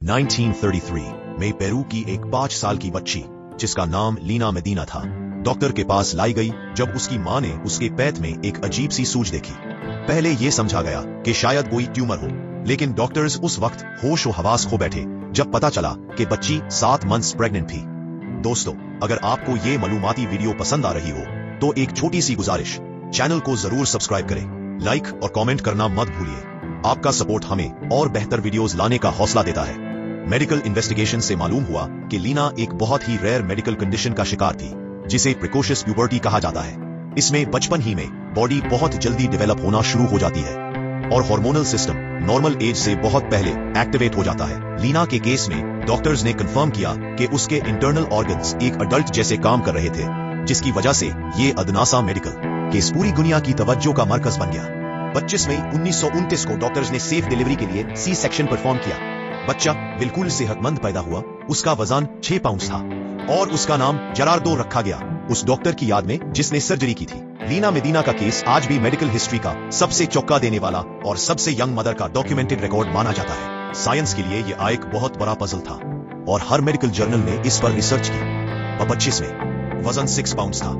1933 में पेरू की एक 5 साल की बच्ची जिसका नाम लीना मेदीना था डॉक्टर के पास लाई गई जब उसकी मां ने उसके पेट में एक अजीब सी सूज देखी। पहले यह समझा गया कि शायद कोई ट्यूमर हो, लेकिन डॉक्टर्स उस वक्त होश और हवास खो बैठे जब पता चला कि बच्ची 7 मंथ्स प्रेग्नेंट थी। दोस्तों, अगर आपको ये मालूमाती वीडियो पसंद आ रही हो तो एक छोटी सी गुजारिश, चैनल को जरूर सब्सक्राइब करें, लाइक और कमेंट करना मत भूलिए। आपका सपोर्ट हमें और बेहतर वीडियोस लाने का हौसला देता है। मेडिकल इन्वेस्टिगेशन से मालूम हुआ कि लीना एक बहुत ही रेयर मेडिकल कंडीशन का शिकार थी जिसे प्रिकोशियस प्यूबर्टी कहा जाता है। इसमें बचपन ही में बॉडी बहुत जल्दी डेवलप होना शुरू हो जाती है और हार्मोनल सिस्टम नॉर्मल एज से बहुत पहले एक्टिवेट हो जाता है। लीना के केस में डॉक्टर्स ने कंफर्म किया कि उसके इंटरनल ऑर्गन्स एक अडल्ट जैसे काम कर रहे थे, जिसकी वजह से ये अदनासा मेडिकल केस पूरी दुनिया की तवज्जो का मरकज बन गया। 25 मई 1929 को डॉक्टर्स ने सेफ डिलीवरी के लिए सी सेक्शन परफॉर्म किया। बच्चा बिल्कुल सेहतमंद पैदा हुआ। उसका वजन 6 पाउंड था और उसका नाम जरार्डो रखा गया उस डॉक्टर की याद में जिसने सर्जरी की थी। लीना मेदीना का केस आज भी मेडिकल हिस्ट्री का सबसे चौंका देने वाला और सबसे यंग मदर का डॉक्यूमेंटेड रिकॉर्ड माना जाता है। साइंस के लिए यह एक बहुत बड़ा पजल था और हर मेडिकल जर्नल ने इस पर रिसर्च की। 25 में वजन 6 पाउंड था